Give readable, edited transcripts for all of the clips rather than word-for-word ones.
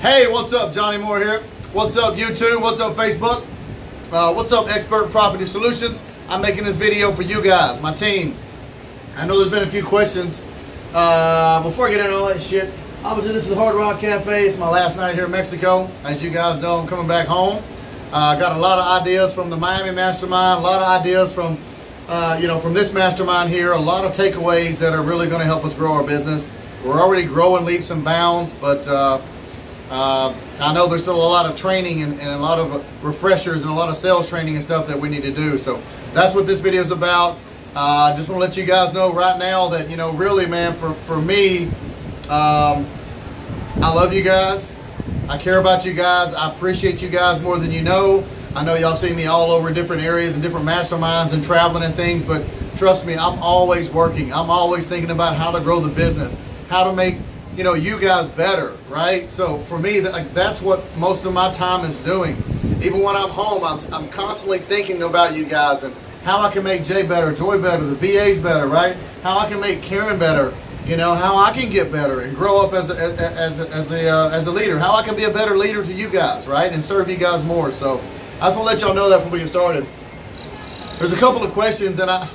Hey, what's up? Johnny Moore here. What's up, YouTube? What's up, Facebook? What's up, Expert Property Solutions? I'm making this video for you guys, my team. I know there's been a few questions. Before I get into all that shit, obviously this is Hard Rock Cafe. It's my last night here in Mexico. As you guys know, I'm coming back home. Got a lot of ideas from the Miami Mastermind, a lot of ideas from from this mastermind here, a lot of takeaways that are really going to help us grow our business. We're already growing leaps and bounds, but I know there's still a lot of training and a lot of refreshers and a lot of sales training and stuff that we need to do. So that's what this video is about. I just want to let you guys know right now that, really, man, for me, I love you guys. I care about you guys. I appreciate you guys more than you know. I know y'all see me all over different areas and different masterminds and traveling and things, but trust me, I'm always working. I'm always thinking about how to grow the business, how to make you guys better, right? So for me, that's what most of my time is doing. Even when I'm home, I'm constantly thinking about you guys and how I can make Jay better, Joy better, the VAs better, right? How I can make Karen better, how I can get better and grow up as a leader, how I can be a better leader to you guys, right? And serve you guys more. So I just want to let y'all know that before we get started. There's a couple of questions, and I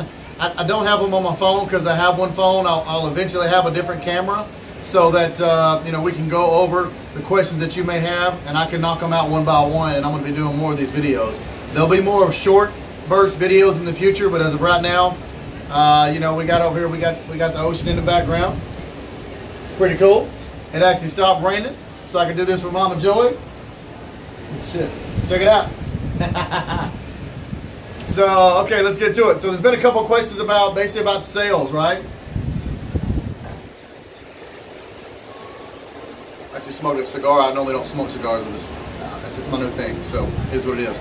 don't have them on my phone because I have one phone. I'll eventually have a different camera, so that we can go over the questions that you may have, and I can knock them out one by one. And I'm going to be doing more of these videos. There'll be more of short burst videos in the future, but as of right now, we got over here, we got the ocean in the background. Pretty cool. It actually stopped raining, so I can do this for Mama Joy. Shit, check it out. So okay, let's get to it. So there's been a couple of questions basically about sales, right? Actually smoked a cigar. I normally don't smoke cigars with this. That's just my new thing. So here's what it is.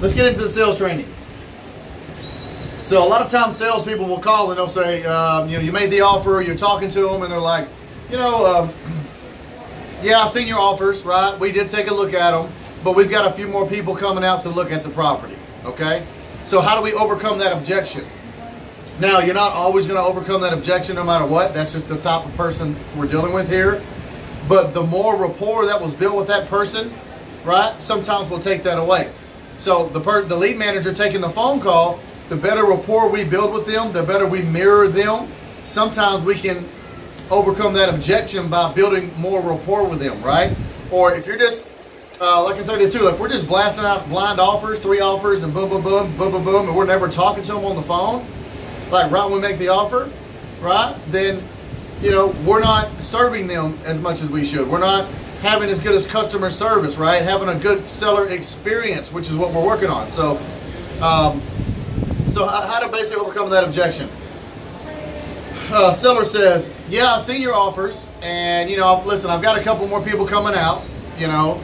Let's get into the sales training. So a lot of times salespeople will call and they'll say, you made the offer, you're talking to them, and they're like, yeah, I've seen your offers, right? We did take a look at them, but we've got a few more people coming out to look at the property, okay? So how do we overcome that objection? Now, you're not always going to overcome that objection no matter what. That's just the type of person we're dealing with here. But the more rapport that was built with that person, right, sometimes we'll take that away. So the lead manager taking the phone call, the better rapport we build with them, the better we mirror them. Sometimes we can overcome that objection by building more rapport with them, right? Or if you're just, like I say this too, if we're just blasting out blind offers, 3 offers, and boom, boom, boom, boom, boom, boom, and we're never talking to them on the phone, like right when we make the offer, right, then we're not serving them as much as we should. We're not having as good as customer service, right? Having a good seller experience, which is what we're working on. So, how to basically overcome that objection? Seller says, yeah, I've seen your offers, and listen, I've got a couple more people coming out, and I'll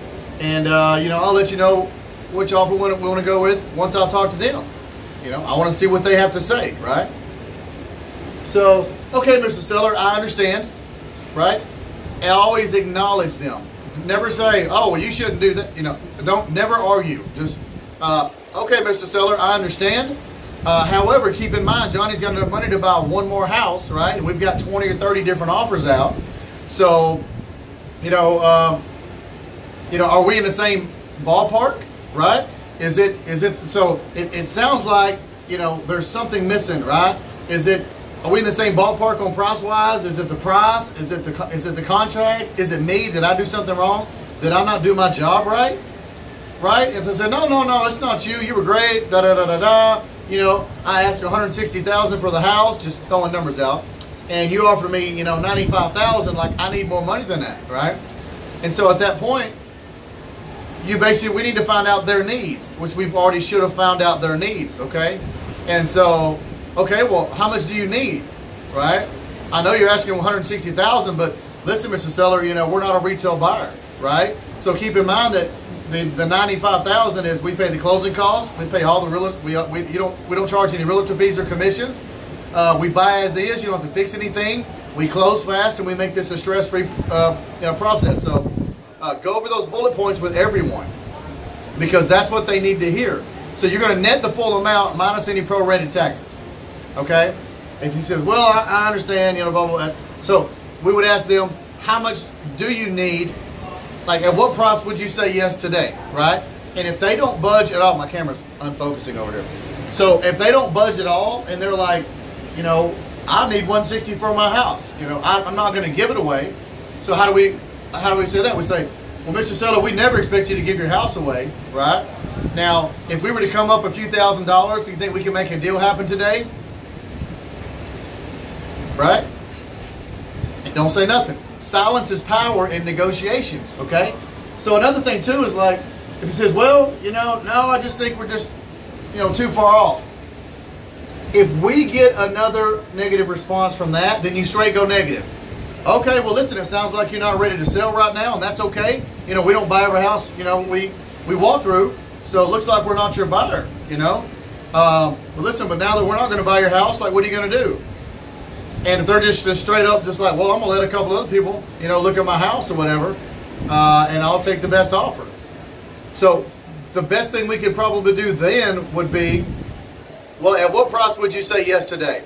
let you know which offer we want to go with once I'll talk to them. I want to see what they have to say, right? So, okay, Mr. Seller, I understand, right? And always acknowledge them. Never say, oh, well, you shouldn't do that. Never argue. Just, okay, Mr. Seller, I understand. However, keep in mind, Johnny's got enough money to buy one more house, right? And we've got 20 or 30 different offers out. So, are we in the same ballpark, right? So it sounds like, there's something missing, right? Are we in the same ballpark on price-wise? Is it the price? Is it the contract? Is it me? Did I do something wrong? Did I not do my job right? Right? If they say, no, it's not you. You were great. Da-da-da-da-da. I asked $160,000 for the house, just throwing numbers out. And you offer me, $95,000. Like, I need more money than that, right? And so at that point, we need to find out their needs, which we've already should have found out their needs, okay? And so, okay, well, how much do you need, right? I know you're asking $160,000, but listen, Mr. Seller, we're not a retail buyer, right? So keep in mind that the $95,000 is we pay the closing costs, we pay all the realtor, we don't charge any realtor fees or commissions. We buy as is, you don't have to fix anything. We close fast, and we make this a stress-free process. So go over those bullet points with everyone, because that's what they need to hear. So you're going to net the full amount minus any prorated taxes. Okay? If he says, well, I understand, blah, blah, blah. So we would ask them, how much do you need like at what price would you say yes today, right? And if they don't budge at all, my camera's unfocusing over here. So if they don't budge at all and they're like, you know, I need 160 for my house, you know, I'm not going to give it away. So how do we say that? We say, well, Mr. Seller, we never expect you to give your house away, right? Now, if we were to come up a few $1,000s, do you think we can make a deal happen today? Right? And don't say nothing. Silence is power in negotiations, okay? So another thing too is like, if he says, well, you know, no, I just think we're just, you know, too far off. If we get another negative response from that, then you straight go negative. Okay, well listen, it sounds like you're not ready to sell right now, and that's okay. You know, we don't buy every house, you know, we walk through, so it looks like we're not your buyer, you know. Well listen, but now that we're not going to buy your house, like what are you going to do? And if they're just straight up, just like, well, I'm going to let a couple other people, you know, look at my house or whatever, and I'll take the best offer. So the best thing we could probably do then would be, well, at what price would you say yes today?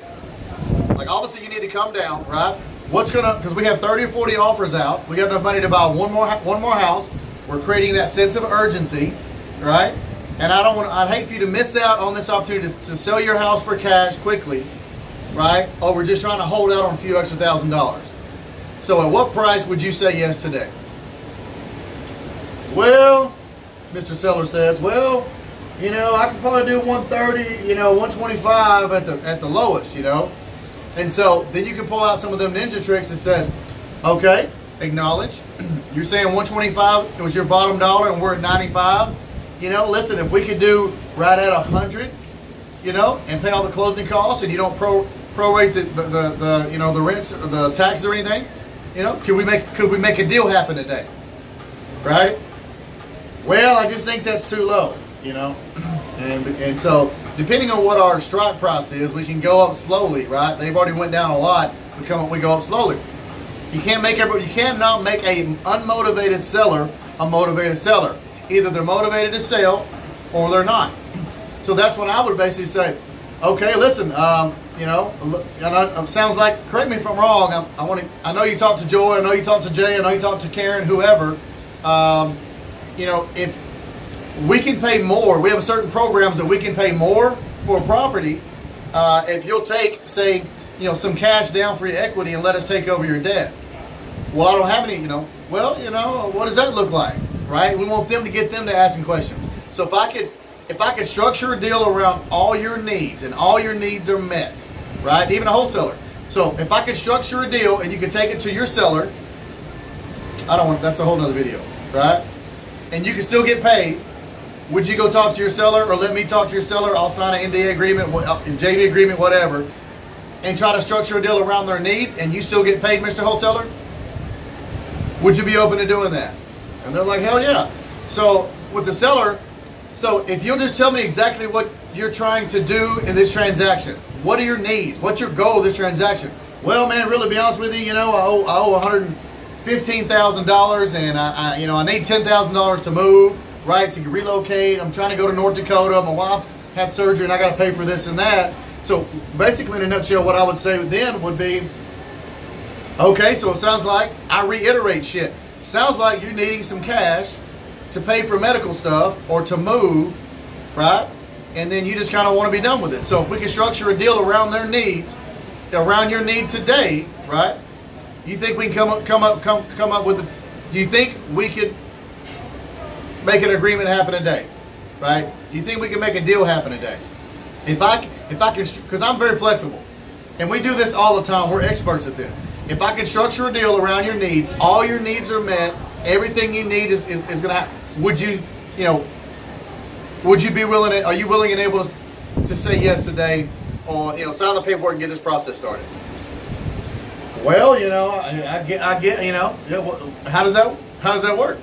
Like, obviously you need to come down, right? What's gonna, because we have 30 or 40 offers out. We got enough money to buy one more house. We're creating that sense of urgency, right? And I'd hate for you to miss out on this opportunity to sell your house for cash quickly, right? Or we're just trying to hold out on a few extra $1,000. So at what price would you say yes today? Well, Mr. Seller says, well, you know, I could probably do 130, you know, 125 at the lowest, you know. And so then you can pull out some of them ninja tricks that says, okay, acknowledge. You're saying 125 was your bottom dollar and we're at 95. You know, listen, if we could do right at 100, you know, and pay all the closing costs and you don't prorate the you know, the rents or the taxes or anything, you know, could we make a deal happen today? Right? Well, I just think that's too low, you know. And so depending on what our strike price is, we can go up slowly, right? They've already went down a lot. We go up slowly. You cannot make an unmotivated seller a motivated seller. Either they're motivated to sell or they're not. So that's when I would basically say, okay, listen, you know, and it sounds like, correct me if I'm wrong. I know you talked to Joy, I know you talked to Jay, I know you talked to Karen, whoever. You know, if we can pay more, we have certain programs that we can pay more for a property if you'll take, say, you know, some cash down for your equity and let us take over your debt. Well, I don't have any, you know. Well, you know, what does that look like, right? We want them to get them to asking questions. So if I could structure a deal around all your needs and all your needs are met, right? Even a wholesaler. So if I could structure a deal and you could take it to your seller, that's a whole nother video, right? And you can still get paid. Would you go talk to your seller or let me talk to your seller? I'll sign an NDA agreement, JV agreement, whatever, and try to structure a deal around their needs and you still get paid, Mr. Wholesaler? Would you be open to doing that? And they're like, hell yeah. So with the seller, so if you'll just tell me exactly what you're trying to do in this transaction, what are your needs? What's your goal of this transaction? Well, man, really be honest with you, you know, I owe $115,000 and I need $10,000 to move, right, to relocate. I'm trying to go to North Dakota. My wife had surgery and I got to pay for this and that. So basically, in a nutshell, what I would say then would be, okay, so it sounds like, I reiterate shit. Sounds like you're needing some cash to pay for medical stuff or to move, right? And then you just kind of want to be done with it. So if we can structure a deal around their needs, around your need today, right? You think we can come up with? Do you think we could make an agreement happen today, right? Do you think we can make a deal happen today? If I can, because I'm very flexible, and we do this all the time. We're experts at this. If I can structure a deal around your needs, all your needs are met, everything you need is going to happen. Would you be willing? Are you willing and able to say yes today, or sign the paperwork and get this process started? Well, I get, yeah, well, how does that work?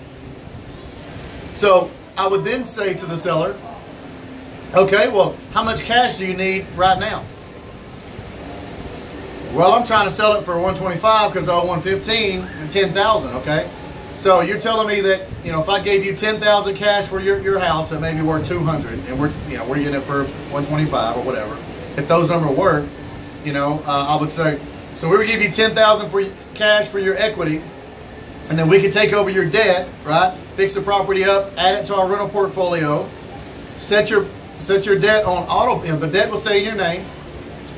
So I would then say to the seller, okay, well, how much cash do you need right now? Well, I'm trying to sell it for $125 because I owe $115 and $10,000. Okay, so you're telling me that if I gave you $10,000 cash for your house that may be worth $200, and we're getting it for $125 or whatever. If those numbers work, I would say, so we would give you $10,000 for cash for your equity, And then we can take over your debt, right? Fix the property up, add it to our rental portfolio, set your debt on auto, the debt will stay in your name,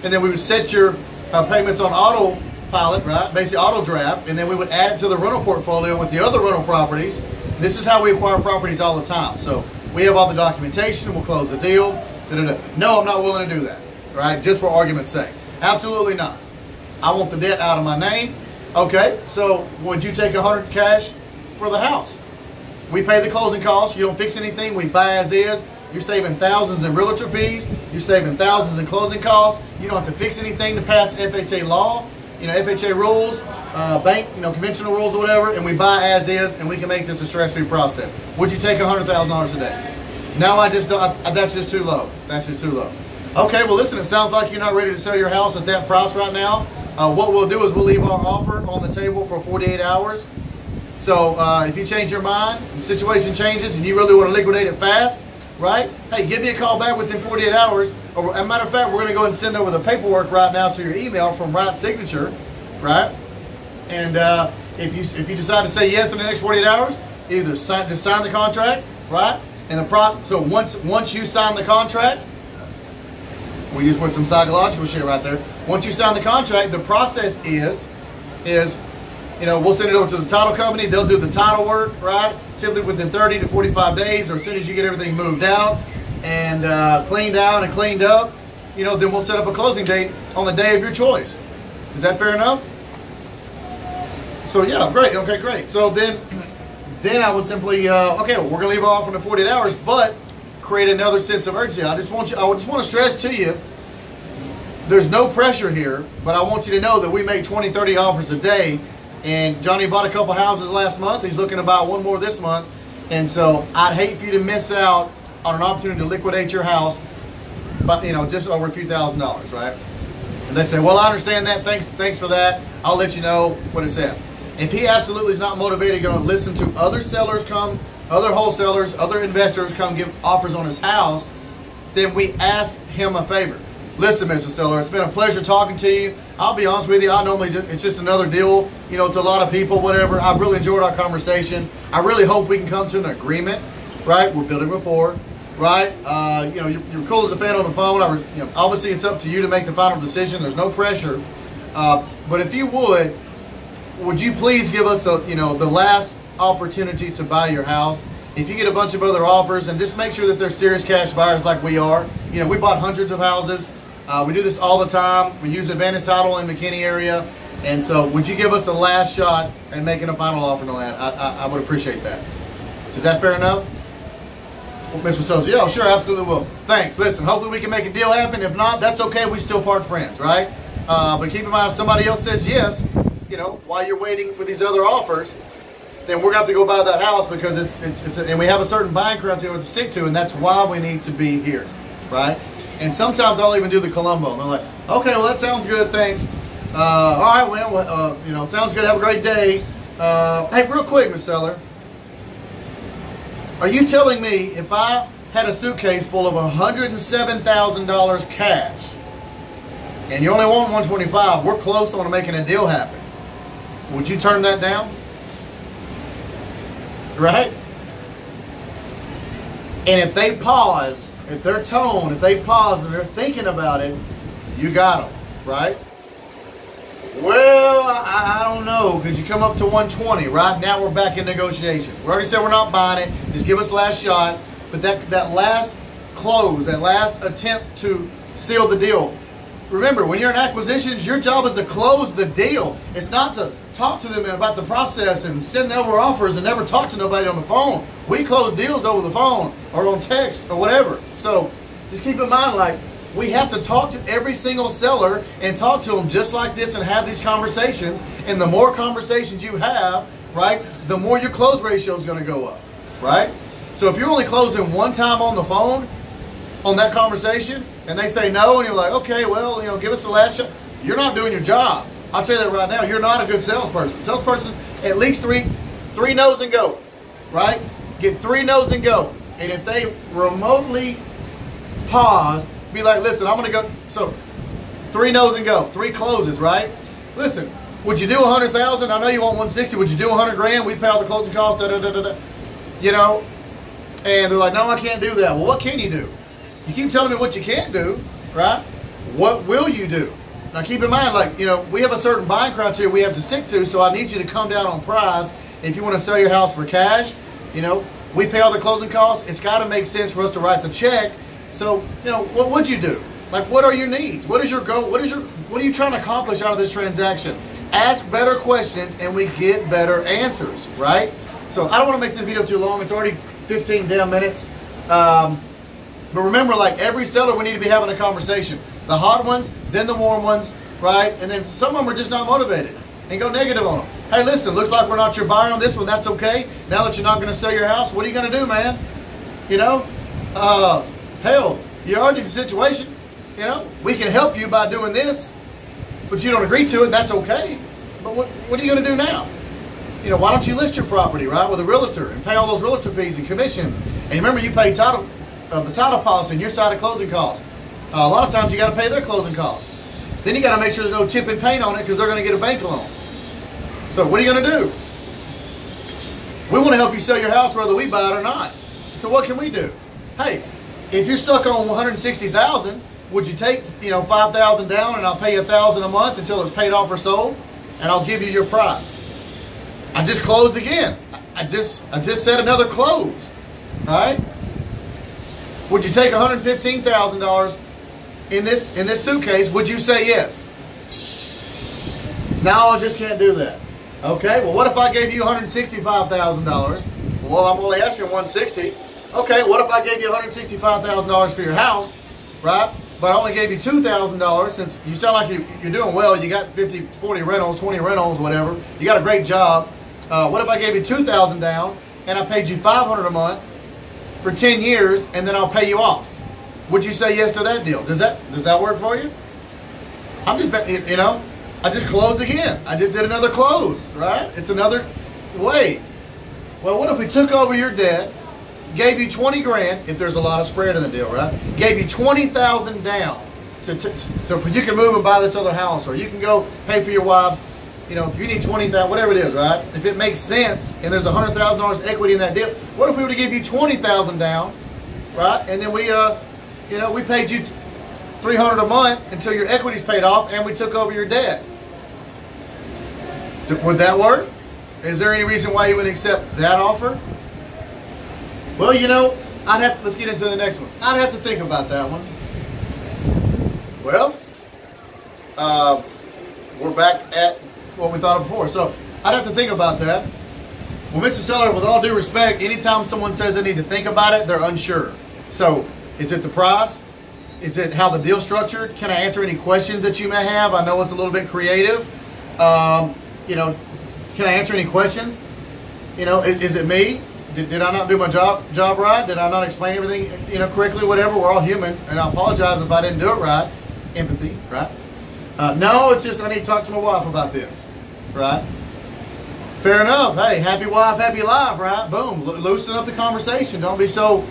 and then we would set your payments on autopilot, right? Basically auto draft, and then we would add it to the rental portfolio with the other rental properties. This is how we acquire properties all the time. So we have all the documentation, and we'll close the deal. No, I'm not willing to do that, right? Just for argument's sake. Absolutely not. I want the debt out of my name. Okay, so would you take $100 cash for the house? We pay the closing costs. You don't fix anything. We buy as is. You're saving thousands in realtor fees. You're saving thousands in closing costs. You don't have to fix anything to pass FHA law, FHA rules, bank, conventional rules or whatever. And we buy as is, and we can make this a stress-free process. Would you take $100,000 a day? No, I just don't. That's just too low. That's just too low. Okay, well, listen. It sounds like you're not ready to sell your house at that price right now. What we'll do is we'll leave our offer on the table for 48 hours. So if you change your mind, the situation changes, and you really want to liquidate it fast, right? Hey, give me a call back within 48 hours. Or, as a matter of fact, we're going to go ahead and send over the paperwork right now to your email from Right Signature, right? And if you decide to say yes in the next 48 hours, either sign the contract, right? And so once you sign the contract, we just put some psychological shit right there. Once you sign the contract, the process is we'll send it over to the title company. They'll do the title work, right? Typically within 30 to 45 days, or as soon as you get everything moved out and cleaned out and cleaned up, then we'll set up a closing date on the day of your choice. Is that fair enough? So yeah, great. Okay, great. So then I would simply, okay, well, we're gonna leave off in the 48 hours, but create another sense of urgency. I just want to stress to you, there's no pressure here, but I want you to know that we make 20, 30 offers a day, and Johnny bought a couple houses last month. He's looking to buy one more this month, and so I'd hate for you to miss out on an opportunity to liquidate your house, but just over a few $1,000s, right? And they say, well, I understand that. Thanks for that. I'll let you know what it says. If he absolutely is not motivated, going to listen to other sellers come, other wholesalers, other investors come give offers on his house, then we ask him a favor. Listen, Mr. Seller, it's been a pleasure talking to you. I'll be honest with you, it's just another deal, to a lot of people, whatever. I've really enjoyed our conversation. I really hope we can come to an agreement, right? We're building rapport, right? You're cool as a fan on the phone. Obviously, it's up to you to make the final decision. There's no pressure. But if you would you please give us the last opportunity to buy your house? If you get a bunch of other offers, and just make sure that they're serious cash buyers like we are. We bought hundreds of houses. We do this all the time. We use Advantage Title in the McKinney area. And so would you give us a last shot at making a final offer on that? I would appreciate that. Is that fair enough? Well, Mr. Sosa, yeah, sure, absolutely will. Thanks. Listen, hopefully we can make a deal happen. If not, that's okay. We still part friends, right? But keep in mind, if somebody else says yes, while you're waiting with these other offers, then we're going to have to go buy that house, because and we have a certain buying criteria to stick to, and that's why we need to be here, right? And sometimes I'll even do the Columbo. And I'm like, okay, well, that sounds good, thanks. All right, well, sounds good, have a great day. Hey, real quick, Ms. Seller, are you telling me if I had a suitcase full of $107,000 cash, and you only want $125,000, we're close on making a deal happen, would you turn that down? Right? And if they pause, if their tone, if they pause and they're thinking about it, you got them, right? Well, I don't know. Could you come up to 120? Right now we're back in negotiations. We already said we're not buying it. Just give us the last shot. But that last close, that last attempt to seal the deal. Remember, when you're in acquisitions, your job is to close the deal. It's not to talk to them about the process and send over offers and never talk to nobody on the phone. We close deals over the phone or on text or whatever. So just keep in mind, we have to talk to every single seller and talk to them just like this and have these conversations. And the more conversations you have, right, the more your close ratio is going to go up, right? So if you're only closing one time on the phone on that conversation and they say no, and you're like, okay, well, give us the last shot, you're not doing your job. I'll tell you that right now. You're not a good salesperson. Salesperson, at least three no's and go, right? Get 3 no's and go. And if they remotely pause, be like, listen, I'm going to go. So 3 no's and go, 3 closes, right? Listen, Would you do 100,000? I know you want 160. Would you do 100 grand? We pay all the closing costs, you know? And they're like, no, I can't do that. Well, what can you do? You keep telling me what you can't do, right? What will you do? Now keep in mind, like, you know, we have a certain buying criteria we have to stick to, so I need you to come down on price. If you want to sell your house for cash, you know, we pay all the closing costs. It's got to make sense for us to write the check. So, you know, what would you do? Like, what are your needs? What is your goal? What are you trying to accomplish out of this transaction? Ask better questions and we get better answers, right? So I don't want to make this video too long. It's already 15 damn minutes. But remember, like every seller, we need to be having a conversation. The hot ones, then the warm ones, right? And then some of them are just not motivated and go negative on them. Hey, listen, looks like we're not your buyer on this one. That's okay. Now that you're not going to sell your house, what are you going to do, man? You know, hell, you're already in the situation. You know, we can help you by doing this, but you don't agree to it. That's okay. But what are you going to do now? You know, why don't you list your property, right, with a realtor and pay all those realtor fees and commissions? And remember, you pay title, the title policy and your side of closing costs. A lot of times you got to pay their closing costs. Then you got to make sure there's no chip and paint on it because they're going to get a bank loan. So what are you going to do? We want to help you sell your house whether we buy it or not. So what can we do? Hey, if you're stuck on $160,000, would you take, you know, $5,000 down and I'll pay you $1,000 a month until it's paid off or sold, and I'll give you your price? I just closed again. I just said another close. All right. Would you take $115,000 in this suitcase? Would you say yes? No, I just can't do that. Okay. Well, what if I gave you $165,000? Well, I'm only asking $160,000. Okay. What if I gave you $165,000 for your house, right? But I only gave you $2,000 since you sound like you're doing well. You got 50, 40 rentals, 20 rentals, whatever. You got a great job. What if I gave you $2,000 down and I paid you $500 a month for 10 years and then I'll pay you off? Would you say yes to that deal? Does that work for you? I'm just, you know, I just closed again. I just did another close, right? It's another way. Well, what if we took over your debt, gave you 20 grand, if there's a lot of spread in the deal, right? Gave you 20,000 down so you can move and buy this other house, or you can go pay for your wives. You know, if you need 20,000, whatever it is, right? If it makes sense and there's $100,000 equity in that deal, what if we were to give you 20,000 down, right? And then we, you know, we paid you $300 a month until your equity's paid off, and we took over your debt. Would that work? Is there any reason why you would accept that offer? Well, you know, let's get into the next one. I'd have to think about that one. Well, we're back at what we thought of before. So I'd have to think about that. Well, Mr. Seller, with all due respect, anytime someone says they need to think about it, they're unsure. So is it the price? Is it how the deal's structured? Can I answer any questions that you may have? I know it's a little bit creative. You know, can I answer any questions? You know, is it me? Did I not do my job right? Did I not explain everything, you know, correctly? Whatever. We're all human, and I apologize if I didn't do it right. Empathy, right? No, it's just I need to talk to my wife about this, right? Fair enough. Hey, happy wife, happy life, right? Boom. Loosen up the conversation. Don't be so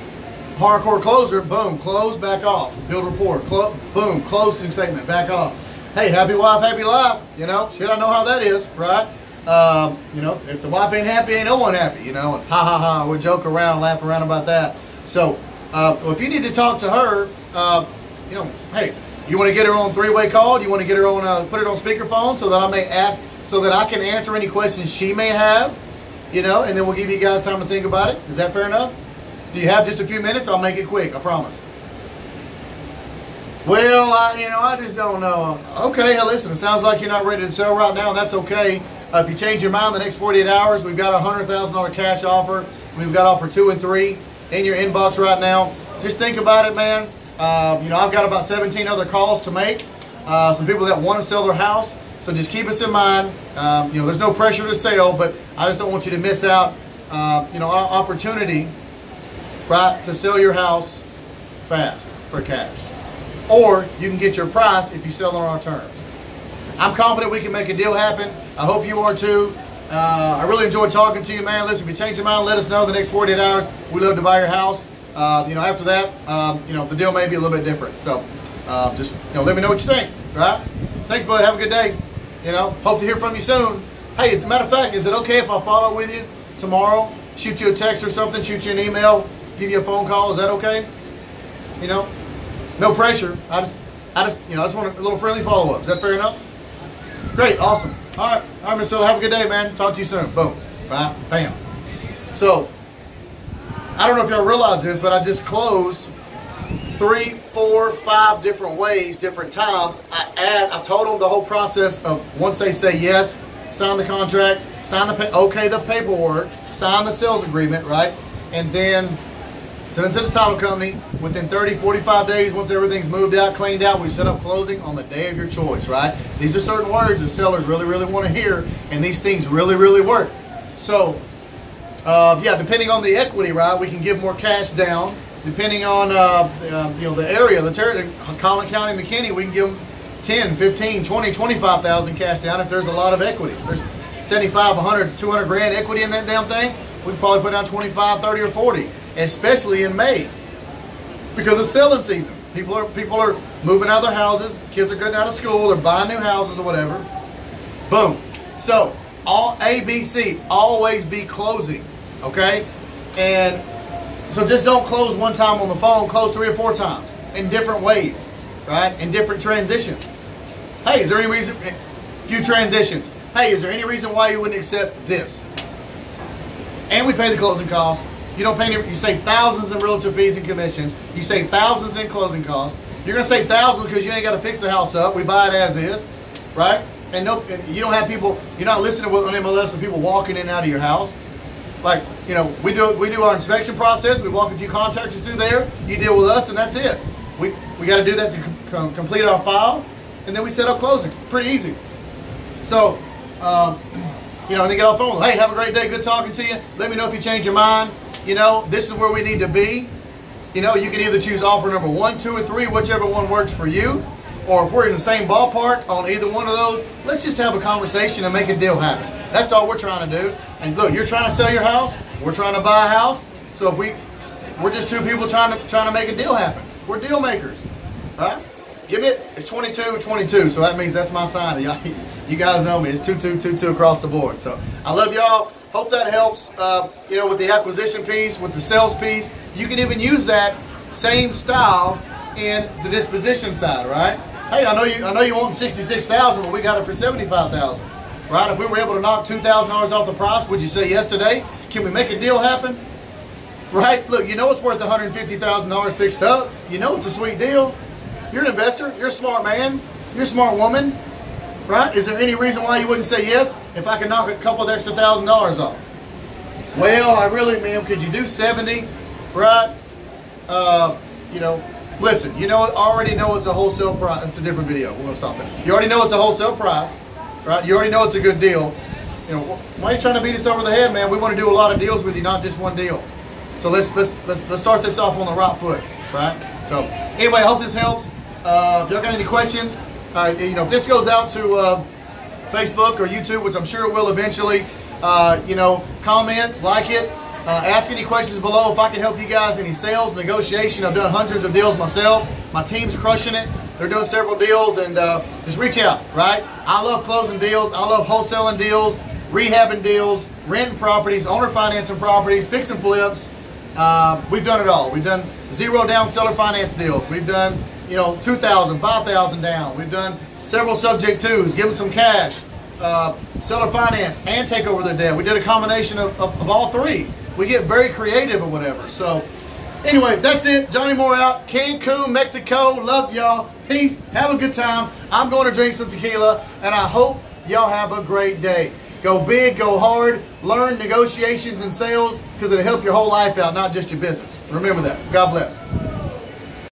hardcore closer. Boom. Close, back off. Build rapport. Boom. Closing statement. Back off. Hey, happy wife, happy life. You know, shit, I know how that is, right? You know, if the wife ain't happy, ain't no one happy, you know. Ha ha ha. We'll joke around, laugh around about that. So, if you need to talk to her, you know, hey, you want to get her on three-way call? Do you want to get her on, put it on speakerphone so that I may ask, so that I can answer any questions she may have, you know, and then we'll give you guys time to think about it. Is that fair enough? Do you have just a few minutes? I'll make it quick, I promise. Well, you know, I just don't know. Okay, hey, listen, it sounds like you're not ready to sell right now. That's okay. If you change your mind in the next 48 hours, we've got a $100,000 cash offer. We've got offer 2 and 3 in your inbox right now. Just think about it, man. You know, I've got about 17 other calls to make. Some people that want to sell their house. So just keep us in mind. You know, there's no pressure to sell, but I just don't want you to miss out, you know, opportunity, right, to sell your house fast for cash. Or you can get your price if you sell on our terms. I'm confident we can make a deal happen. I hope you are too. I really enjoyed talking to you, man. Listen, if you change your mind, let us know the next 48 hours. We'd love to buy your house. You know, after that, you know, the deal may be a little bit different. So just, you know, let me know what you think, right? Thanks, bud. Have a good day. You know, hope to hear from you soon. Hey, as a matter of fact, is it okay if I follow up with you tomorrow? Shoot you a text or something, shoot you an email, give you a phone call. Is that okay? You know, no pressure. I just want a little friendly follow-up. Is that fair enough? Great, awesome. All right, Mr. Hill, have a good day, man. Talk to you soon. Boom, bye, bam. So, I don't know if y'all realize this, but I just closed 3, 4, 5 different ways, different times. I told them the whole process of once they say yes, sign the contract, okay the paperwork, sign the sales agreement, right? And then send it to the title company. Within 30, 45 days, once everything's moved out, cleaned out, we set up closing on the day of your choice, right? These are certain words that sellers really, really want to hear, and these things really, really work. So, yeah, depending on the equity, right, we can give more cash down. Depending on the area, the territory, Collin County, McKinney, we can give them 10, 15, 20, 25,000 cash down if there's a lot of equity. There's 75, 100, 200 grand equity in that damn thing. We can probably put down 25, 30, or 40, especially in May, because it's selling season. People are moving out of their houses. Kids are getting out of school. They're buying new houses or whatever. Boom. So all ABC, always be closing, okay? And so just don't close one time on the phone. Close 3 or 4 times in different ways, right? In different transitions. Hey, is there any reason? Few transitions. Hey, is there any reason why you wouldn't accept this? And we pay the closing costs. You don't pay any. You save thousands in realtor fees and commissions. You save thousands in closing costs. You're gonna save thousands because you ain't got to fix the house up. We buy it as is, right? And you don't have people. You're not listening on MLS with people walking in and out of your house. Like, you know, we do our inspection process. We walk a few contractors through there. You deal with us, and that's it. We got to do that to complete our file, and then we set up closing. Pretty easy. So, you know, and they get off the phone. Hey, have a great day. Good talking to you. Let me know if you change your mind. You know, this is where we need to be. You know, you can either choose offer number 1, 2, or 3, whichever one works for you. Or if we're in the same ballpark on either one of those, let's just have a conversation and make a deal happen. That's all we're trying to do. And look, you're trying to sell your house. We're trying to buy a house. So if we're just 2 people trying to make a deal happen. We're deal makers, right? Give it. It's 22-22. So that means that's my sign. You guys know me. It's 22-22 across the board. So I love y'all. Hope that helps. You know, with the acquisition piece, with the sales piece, you can even use that same style in the disposition side, right? Hey, I know you want 66,000, but we got it for 75,000, right? If we were able to knock $2,000 off the price, would you say yes today? Can we make a deal happen? Right? Look, you know it's worth $150,000 fixed up. You know it's a sweet deal. You're an investor. You're a smart man. You're a smart woman, right? Is there any reason why you wouldn't say yes if I could knock a couple of extra $1,000 off? Well, I really, ma'am, could you do 70, right? You know. Listen, you know, already know it's a wholesale price. It's a different video. We're going to stop it. You already know it's a wholesale price, right? You already know it's a good deal. You know, why are you trying to beat us over the head, man? We want to do a lot of deals with you, not just one deal. So let's start this off on the right foot, right? So anyway, I hope this helps. If y'all got any questions, you know, if this goes out to Facebook or YouTube, which I'm sure it will eventually, you know, comment, like it. Ask any questions below if I can help you guys. Any sales, negotiation. I've done hundreds of deals myself. My team's crushing it. They're doing several deals, and just reach out, right? I love closing deals. I love wholesaling deals, rehabbing deals, renting properties, owner financing properties, fixing flips. We've done it all. We've done 0 down seller finance deals. We've done, you know, 2,000, 5,000 down. We've done several subject twos, give them some cash, seller finance, and take over their debt. We did a combination of all 3. We get very creative or whatever. So anyway, that's it. Johnny Moore out. Cancun, Mexico. Love y'all. Peace. Have a good time. I'm going to drink some tequila, and I hope y'all have a great day. Go big, go hard. Learn negotiations and sales, because it'll help your whole life out, not just your business. Remember that. God bless.